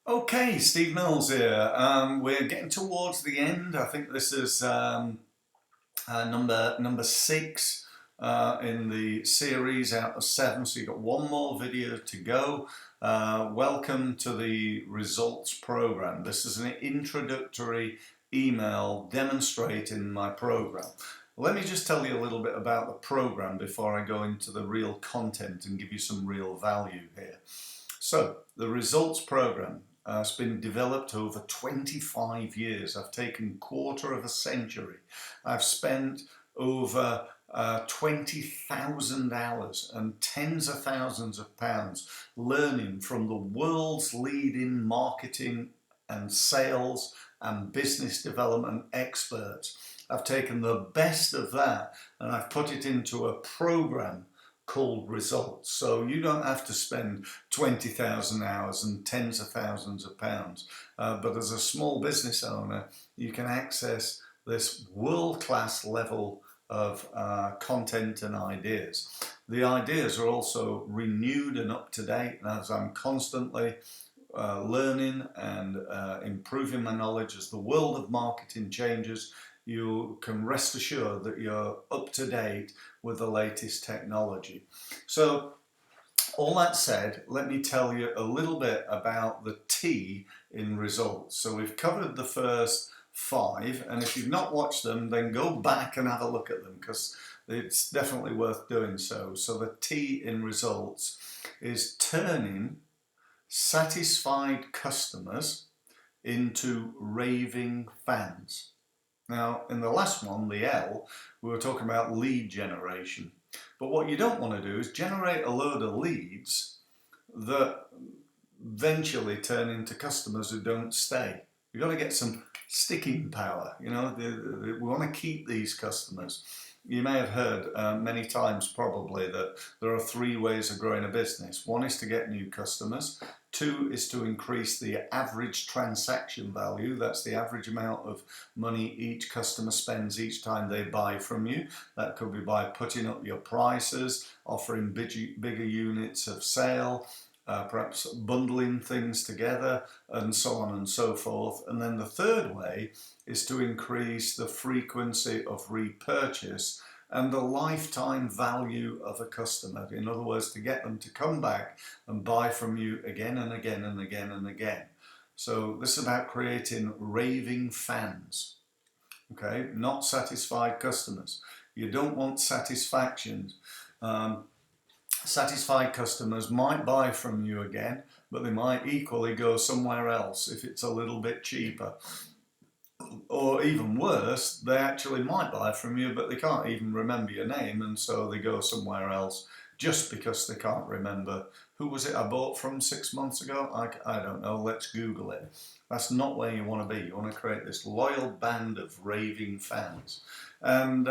Okay, Steve Mills here. We're getting towards the end. I think this is number six in the series out of seven. So you've got one more video to go. Welcome to the results program. This is an introductory email demonstrating my program. Let me just tell you a little bit about the program before I go into the real content and give you some real value here. So the results program has been developed over 25 years. I've taken quarter of a century. I've spent over 20,000 hours and tens of thousands of pounds learning from the world's leading marketing and sales and business development experts. I've taken the best of that and I've put it into a program called results. So you don't have to spend 20,000 hours and tens of thousands of pounds. But as a small business owner, you can access this world-class level of content and ideas. The ideas are also renewed and up to date as I'm constantly learning and improving my knowledge as the world of marketing changes. You can rest assured that you're up to date with the latest technology. So all that said, let me tell you a little bit about the T in results. So we've covered the first five, and if you've not watched them, then go back and have a look at them because it's definitely worth doing so. So the T in results is turning satisfied customers into raving fans. Now, in the last one, the L, we were talking about lead generation. But what you don't want to do is generate a load of leads that eventually turn into customers who don't stay. You've got to get some sticking power. We want to keep these customers. You may have heard many times probably that there are three ways of growing a business. One is to get new customers. Two is to increase the average transaction value. That's the average amount of money each customer spends each time they buy from you. That could be by putting up your prices, offering bigger units of sale, perhaps bundling things together, and so on and so forth. And then the third way is to increase the frequency of repurchase and the lifetime value of a customer. In other words, to get them to come back and buy from you again and again and again and again. So this is about creating raving fans, okay? Not satisfied customers. You don't want satisfactions. Satisfied customers might buy from you again, but they might equally go somewhere else if it's a little bit cheaper. Or even worse, they actually might buy from you, but they can't even remember your name, and so they go somewhere else just because they can't remember. Who was it I bought from 6 months ago? I don't know, let's Google it. That's not where you want to be. You want to create this loyal band of raving fans. And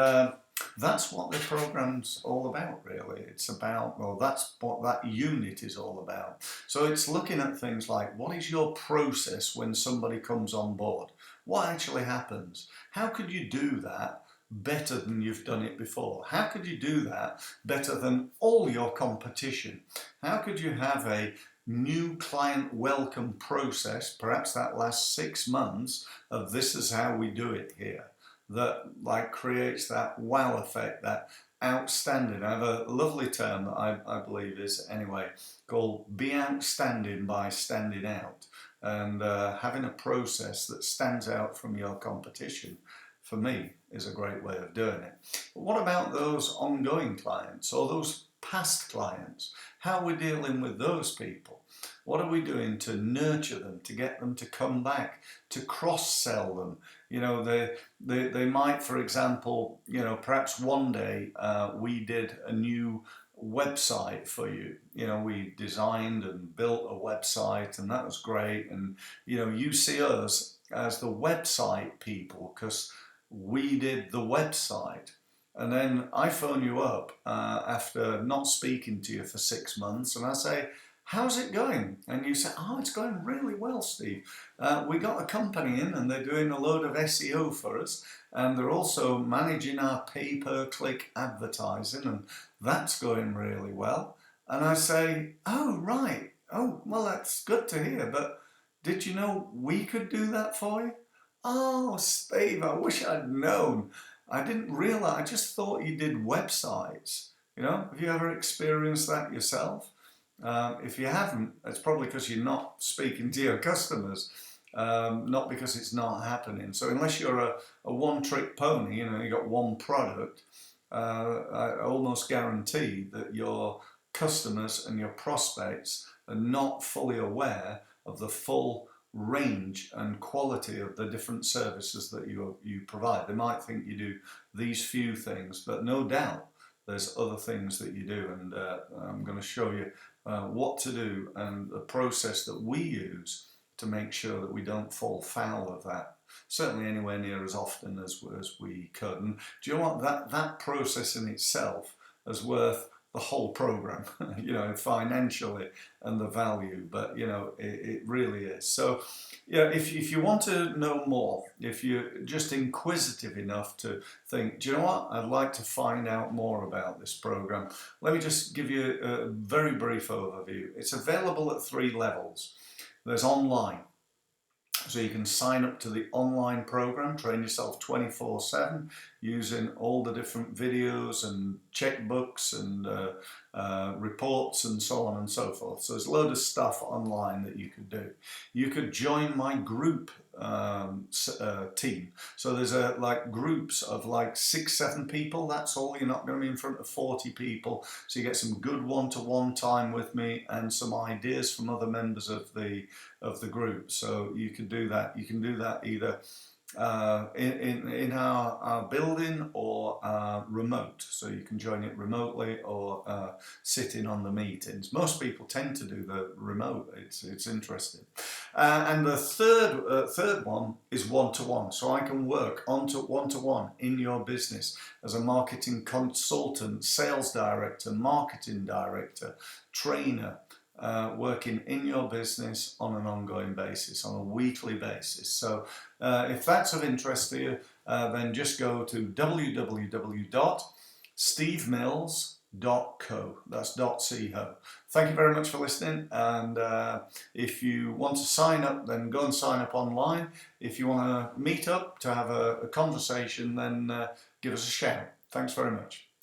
that's what the program's all about, really. It's about, well, that's what that unit is all about. So it's looking at things like, what is your process when somebody comes on board? What actually happens? How could you do that better than you've done it before? How could you do that better than all your competition? How could you have a new client welcome process, perhaps that last 6 months of this is how we do it here, that like creates that wow effect, that outstanding. I have a lovely term that I believe is anyway called be outstanding by standing out, and having a process that stands out from your competition for me is a great way of doing it. But what about those ongoing clients or those past clients? How are we dealing with those people? What are we doing to nurture them, to get them to come back, to cross-sell them? They might, for example, perhaps one day we did a new website for you. We designed and built a website, and that was great. And, you see us as the website people because we did the website. And then I phone you up after not speaking to you for 6 months, and I say, how's it going? And you say, oh, it's going really well, Steve. We got a company in and they're doing a load of SEO for us, and they're also managing our pay-per-click advertising, and that's going really well. And I say, oh, right. Oh, well, that's good to hear, but did you know we could do that for you? Oh, Steve, I wish I'd known. I didn't realize, I just thought you did websites. You know, have you ever experienced that yourself? If you haven't, it's probably because you're not speaking to your customers, not because it's not happening. So unless you're a one-trick pony, you know, you got one product, I almost guarantee that your customers and your prospects are not fully aware of the full range and quality of the different services that you provide. They might think you do these few things, but no doubt there's other things that you do, and I'm going to show you what to do and the process that we use to make sure that we don't fall foul of that. Certainly anywhere near as often as we could. And do you know what? That process in itself is worth the whole program, you know, financially and the value, but you know, it really is. So, yeah, if you want to know more, if you're just inquisitive enough to think, do you know what, I'd like to find out more about this program, let me just give you a very brief overview. It's available at 3 levels. There's online. So you can sign up to the online program, train yourself 24/7 using all the different videos and checkbooks and reports and so on and so forth. So there's a load of stuff online that you could do. You could join my group team. So there's like groups of like 6-7 people. That's all. You're not going to be in front of 40 people. So you get some good one-to-one time with me and some ideas from other members of the group. So you can do that. You can do that either in our building or remote. So you can join it remotely or sit in on the meetings. Most people tend to do the remote. It's interesting. And the third one is one-to-one. So I can work one-to-one in your business as a marketing consultant, sales director, marketing director, trainer, working in your business on an ongoing basis, on a weekly basis. So if that's of interest to you, then just go to www.stevemills.co. That's .co. Thank you very much for listening, and if you want to sign up, then go and sign up online. If you want to meet up to have a conversation, then give us a shout. Thanks very much.